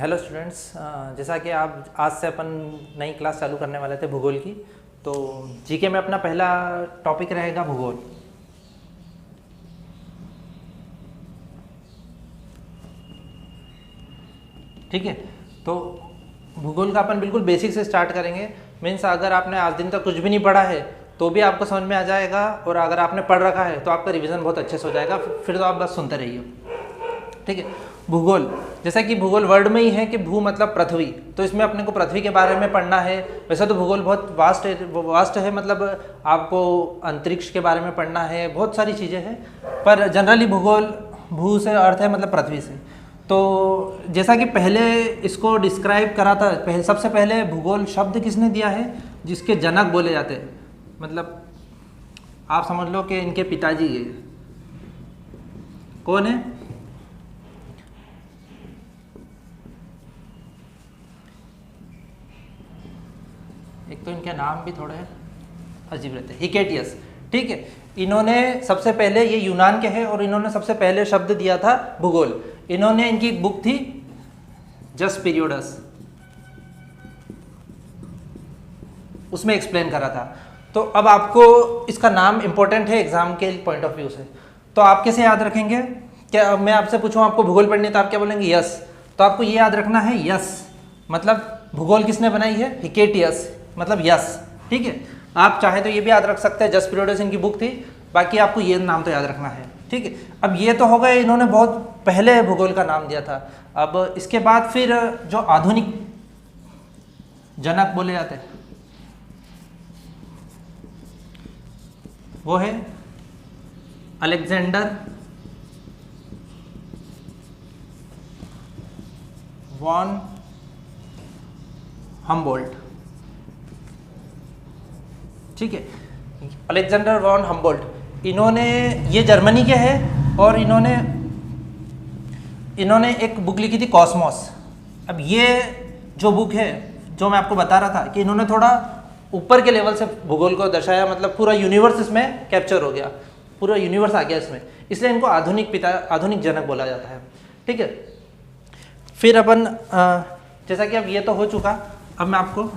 Hello students, जैसा कि आप आज से अपन नई क्लास चालू करने वाले थे भूगोल की। तो जीके में अपना पहला टॉपिक रहेगा भूगोल। ठीक है, तो भूगोल का अपन बिल्कुल बेसिक से स्टार्ट करेंगे। मीन्स अगर आपने आज दिन तक कुछ भी नहीं पढ़ा है तो भी आपको समझ में आ जाएगा, और अगर आपने पढ़ रखा है तो आपका रिवीजन बहुत अच्छे से हो जाएगा। फिर तो आप बस सुनते रहिए। ठीक है, भूगोल जैसा कि भूगोल वर्ड में ही है कि भू मतलब पृथ्वी, तो इसमें अपने को पृथ्वी के बारे में पढ़ना है। वैसे तो भूगोल बहुत वास्ट है, मतलब आपको अंतरिक्ष के बारे में पढ़ना है, बहुत सारी चीज़ें हैं, पर जनरली भूगोल भू से अर्थ है मतलब पृथ्वी से। तो जैसा कि पहले इसको डिस्क्राइब करा था, सबसे पहले भूगोल शब्द किसने दिया है, जिसके जनक बोले जाते हैं, मतलब आप समझ लो कि इनके पिताजी है। कौन है? एक तो इनके नाम भी थोड़े अजीब रहते हैं, हिकेटियस। ठीक है, इन्होंने सबसे पहले, ये यूनान के हैं और इन्होंने सबसे पहले शब्द दिया था भूगोल। इन्होंने, इनकी एक बुक थी जस्ट पीरियड्स, उसमें एक्सप्लेन करा था। तो अब आपको इसका नाम इंपॉर्टेंट है एग्जाम के पॉइंट ऑफ व्यू से, तो आप कैसे याद रखेंगे? क्या मैं आपसे पूछूं आपको भूगोल पढ़नी है तो आप क्या बोलेंगे? यस। तो आपको ये याद रखना है यस मतलब भूगोल किसने बनाई है? हिकेटियस, मतलब यस। ठीक है, आप चाहे तो ये भी याद रख सकते हैं, जस्ट पीरियड्स इनकी बुक थी, बाकी आपको ये नाम तो याद रखना है। ठीक है, अब ये तो हो गए, इन्होंने बहुत पहले भूगोल का नाम दिया था। अब इसके बाद फिर जो आधुनिक जनक बोले जाते हैं वो है अलेक्जेंडर वॉन हम्बोल्ट। ठीक है, अलेक्जेंडर वॉन हम्बोल्ट, इन्होंने, ये जर्मनी के हैं और इन्होंने एक बुक लिखी थी कॉस्मोस। अब ये जो बुक है, जो मैं आपको बता रहा था कि इन्होंने थोड़ा ऊपर के लेवल से भूगोल को दर्शाया, मतलब पूरा यूनिवर्स इसमें कैप्चर हो गया, पूरा यूनिवर्स आ गया इसमें, इसलिए इनको आधुनिक जनक बोला जाता है। ठीक है, फिर अपन जैसा कि अब ये तो हो चुका, अब मैं आपको,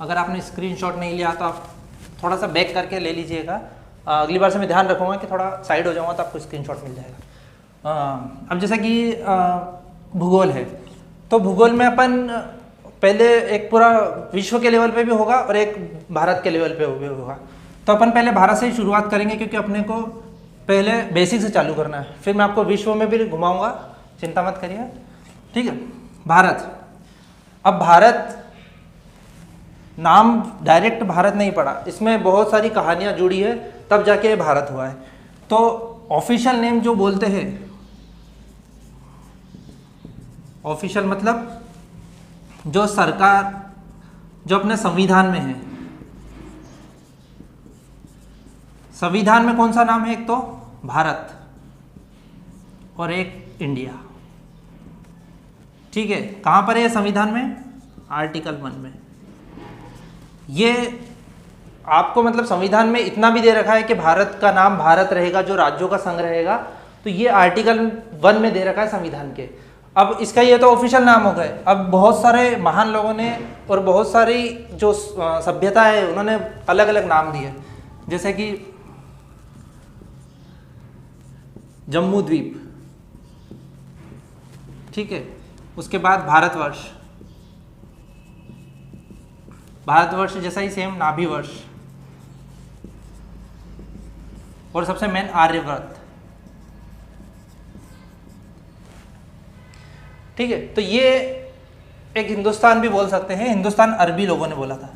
अगर आपने स्क्रीनशॉट नहीं लिया तो आप थोड़ा सा बैक करके ले लीजिएगा। अगली बार से मैं ध्यान रखूँगा कि थोड़ा साइड हो जाऊँगा तो आपको स्क्रीनशॉट मिल जाएगा। अब जैसा कि भूगोल है, तो भूगोल में अपन पहले एक पूरा विश्व के लेवल पे भी होगा और एक भारत के लेवल पे भी होगा। तो अपन पहले भारत से ही शुरुआत करेंगे, क्योंकि अपने को पहले बेसिक से चालू करना है, फिर मैं आपको विश्व में भी घुमाऊँगा, चिंता मत करिए। ठीक है, भारत। अब भारत नाम डायरेक्ट भारत नहीं पड़ा, इसमें बहुत सारी कहानियां जुड़ी है, तब जाके भारत हुआ है। तो ऑफिशियल नेम जो बोलते हैं, ऑफिशियल मतलब जो सरकार, जो अपने संविधान में है, संविधान में कौन सा नाम है? एक तो भारत और एक इंडिया। ठीक है, कहां पर है संविधान में? आर्टिकल 1 में। ये आपको मतलब संविधान में इतना भी दे रखा है कि भारत का नाम भारत रहेगा, जो राज्यों का संघ रहेगा, तो ये आर्टिकल 1 में दे रखा है संविधान के। अब इसका ये तो ऑफिशियल नाम हो गए। अब बहुत सारे महान लोगों ने और बहुत सारी जो सभ्यता है उन्होंने अलग अलग नाम दिए, जैसे कि जम्मू द्वीप। ठीक है, उसके बाद भारतवर्ष, भारतवर्ष जैसा ही सेम नाभिवर्ष, और सबसे मेन आर्यव्रत। ठीक है, तो ये एक हिंदुस्तान भी बोल सकते हैं, हिंदुस्तान अरबी लोगों ने बोला था।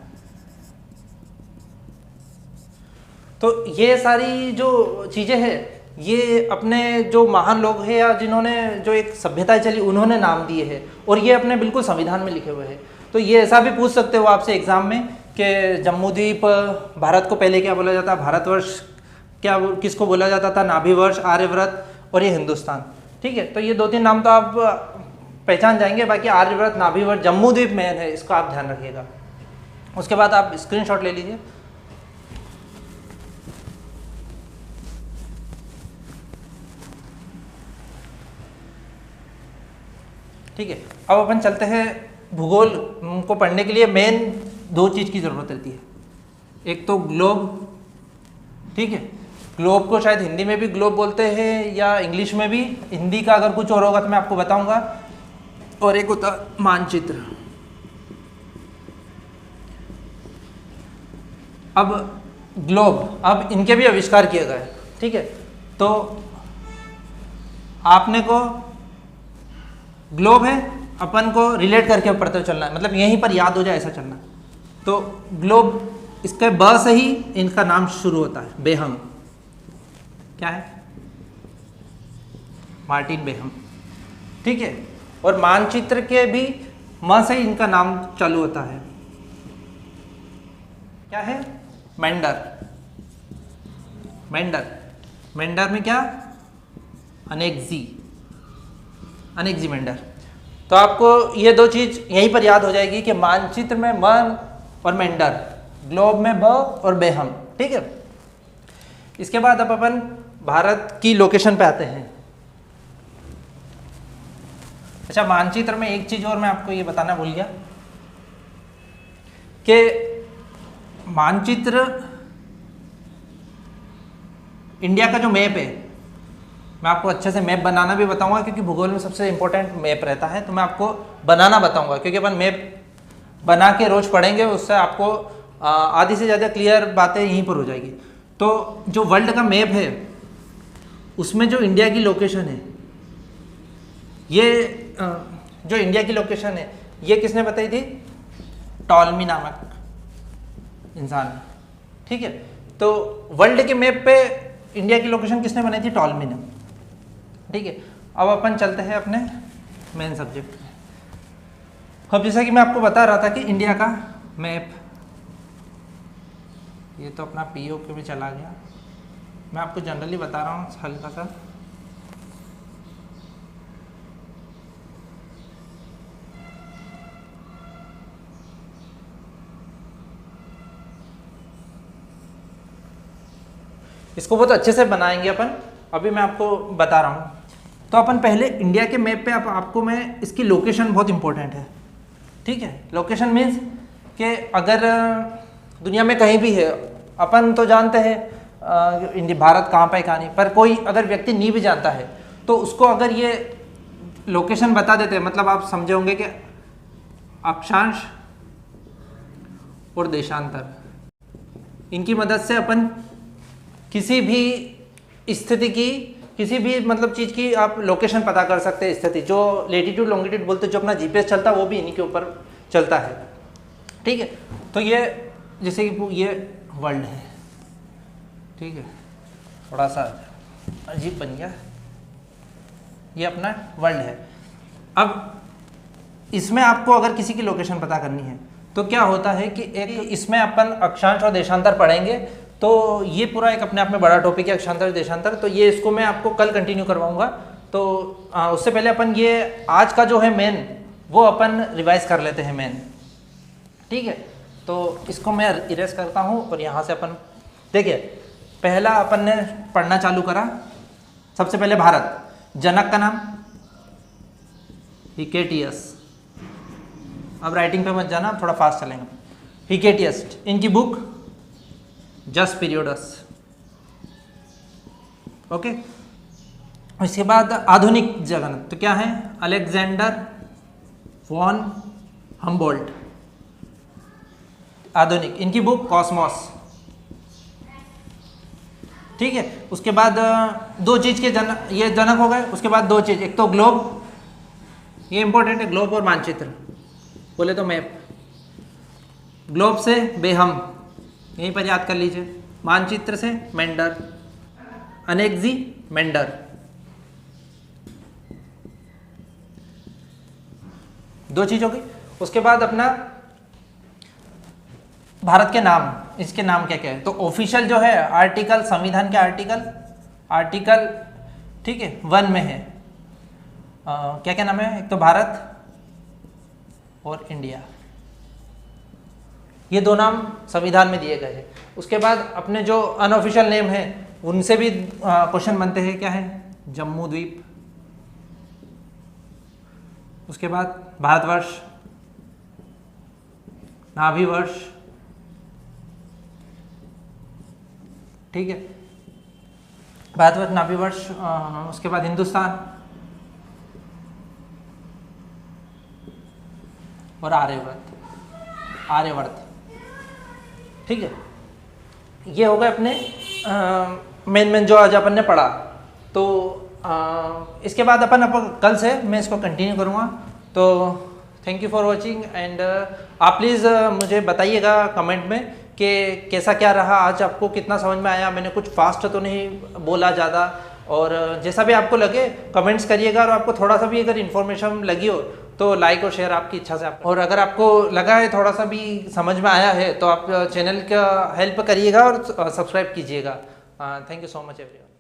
तो ये सारी जो चीजें हैं, ये अपने जो महान लोग हैं या जिन्होंने जो एक सभ्यता चली, उन्होंने नाम दिए हैं, और ये अपने बिल्कुल संविधान में लिखे हुए हैं। तो ये ऐसा भी पूछ सकते हो आपसे एग्जाम में कि जम्मूद्वीप, भारत को पहले क्या बोला जाता, भारतवर्ष क्या किसको बोला जाता था, नाभिवर्ष, आर्यव्रत, और ये हिंदुस्तान। ठीक है, तो ये 2-3 नाम तो आप पहचान जाएंगे, बाकी आर्यव्रत, नाभिवर्ष, जम्मूद्वीप मेन है, इसको आप ध्यान रखिएगा। उसके बाद आप स्क्रीनशॉट ले लीजिए। ठीक है, अब अपन चलते हैं भूगोल को पढ़ने के लिए मेन दो चीज़ की ज़रूरत रहती है। एक तो ग्लोब, ठीक है, ग्लोब को शायद हिंदी में भी ग्लोब बोलते हैं या इंग्लिश में भी, हिंदी का अगर कुछ और होगा तो मैं आपको बताऊंगा। और एक होता मानचित्र। अब ग्लोब, अब इनके भी आविष्कार किए गए, ठीक है। तो आपने को ग्लोब है, अपन को रिलेट करके पढ़ते चलना है, मतलब यहीं पर याद हो जाए ऐसा चलना। तो ग्लोब, इसके ब से ही इनका नाम शुरू होता है, बेहम। क्या है? मार्टिन बेहम, ठीक है। और मानचित्र के भी म से ही इनका नाम चालू होता है। क्या है? मेंडर। मेंडर, मेंडर में क्या? अनेक्जी, अनेक्जी मेंडर। तो आपको ये दो चीज यहीं पर याद हो जाएगी कि मानचित्र में म और मेंडर, ग्लोब में ब और बेहम, ठीक है। इसके बाद अब अपन भारत की लोकेशन पे आते हैं। अच्छा, मानचित्र में एक चीज और मैं आपको ये बताना भूल गया कि मानचित्र इंडिया का जो मैप है, मैं आपको अच्छे से मैप बनाना भी बताऊंगा क्योंकि भूगोल में सबसे इंपॉर्टेंट मैप रहता है। तो मैं आपको बनाना बताऊंगा क्योंकि अपन मैप बना के रोज पढ़ेंगे, उससे आपको आधी से ज़्यादा क्लियर बातें यहीं पर हो जाएगी। तो जो वर्ल्ड का मैप है उसमें जो इंडिया की लोकेशन है, ये जो इंडिया की लोकेशन है ये किसने बताई थी? टॉलमी नामक इंसान, ठीक है। तो वर्ल्ड के मैप पे इंडिया की लोकेशन किसने बनाई थी? टॉलमी ने, ठीक है। अब अपन चलते हैं अपने मेन सब्जेक्ट में। अब जैसा कि मैं आपको बता रहा था कि इंडिया का मैप, ये तो अपना पीओ के भी चला गया, मैं आपको जनरली बता रहा हूँ हल्का सा। इसको बहुत अच्छे से बनाएंगे अपन, अभी मैं आपको बता रहा हूँ। तो अपन पहले इंडिया के मैप पे आपको मैं इसकी लोकेशन बहुत इंपॉर्टेंट है, ठीक है। लोकेशन मीन्स कि अगर दुनिया में कहीं भी है, अपन तो जानते हैं इंडिया भारत कहाँ पे कहाँ नहीं, पर कोई अगर व्यक्ति नहीं भी जानता है तो उसको अगर ये लोकेशन बता देते हैं, मतलब आप समझे होंगे कि अक्षांश और देशांतर, इनकी मदद से अपन किसी भी स्थिति की, किसी भी मतलब चीज़ की आप लोकेशन पता कर सकते हैं। स्थिति जो लेटीट्यूड लॉन्गिट्यूड बोलते हैं, जो अपना जीपीएस चलता है वो भी इन्हीं के ऊपर चलता है, ठीक है। तो ये जैसे कि ये वर्ल्ड है, ठीक है, थोड़ा सा अजीब बन गया, ये अपना वर्ल्ड है। अब इसमें आपको अगर किसी की लोकेशन पता करनी है तो क्या होता है कि एक इसमें अपन अक्षांश और देशांतर पढ़ेंगे। तो ये पूरा एक अपने आप में बड़ा टॉपिक है, अक्षांतर देशांतर। तो ये इसको मैं आपको कल कंटिन्यू करवाऊंगा। तो उससे पहले अपन ये आज का जो है मेन, वो अपन रिवाइज कर लेते हैं मेन, ठीक है। तो इसको मैं इरेज करता हूँ और यहाँ से अपन देखिए, पहला अपन ने पढ़ना चालू करा। सबसे पहले भारत, जनक का नाम हिकेटियस। अब राइटिंग पे मत जाना, थोड़ा फास्ट चलेंगे। हिकेटियस, इनकी बुक जस्ट पीरियडस, ओके। इसके बाद आधुनिक जगन्नाथ, तो क्या है? अलेक्जेंडर वॉन हम्बोल्ट, आधुनिक। इनकी बुक कॉस्मोस, ठीक है। उसके बाद दो चीज के जनक, ये जनक हो गए। उसके बाद दो चीज, एक तो ग्लोब, ये इंपॉर्टेंट है, ग्लोब और मानचित्र बोले तो मैप। ग्लोब से बेहम, यहीं पर याद कर लीजिए। मानचित्र से मेंडर, अनेक्जी मेंडर। दो चीज होगी। उसके बाद अपना भारत के नाम, इसके नाम क्या क्या है? तो ऑफिशियल जो है आर्टिकल, संविधान के आर्टिकल ठीक है 1 में है। क्या क्या नाम है? एक तो भारत और इंडिया, ये दो नाम संविधान में दिए गए हैं। उसके बाद अपने जो अनऑफिशियल नेम है उनसे भी क्वेश्चन बनते हैं। क्या है? जम्मू द्वीप, उसके बाद भारतवर्ष, नाभिवर्ष, ठीक है, भारतवर्ष, नाभिवर्ष, उसके बाद हिंदुस्तान और आर्यवर्त, ठीक है। ये हो गए अपने मेन जो आज अपन ने पढ़ा। तो इसके बाद अपन कल से मैं इसको कंटिन्यू करूँगा। तो thank you for watching and आप प्लीज़ मुझे बताइएगा कमेंट में कि कैसा क्या रहा आज, आपको कितना समझ में आया। मैंने कुछ फास्ट तो नहीं बोला ज़्यादा, और जैसा भी आपको लगे कमेंट्स करिएगा। और आपको थोड़ा सा भी अगर इन्फॉर्मेशन लगी हो तो लाइक और शेयर आपकी इच्छा से आप, और अगर आपको लगा है थोड़ा सा भी समझ में आया है तो आप चैनल का हेल्प करिएगा और सब्सक्राइब कीजिएगा। Thank you so much everyone.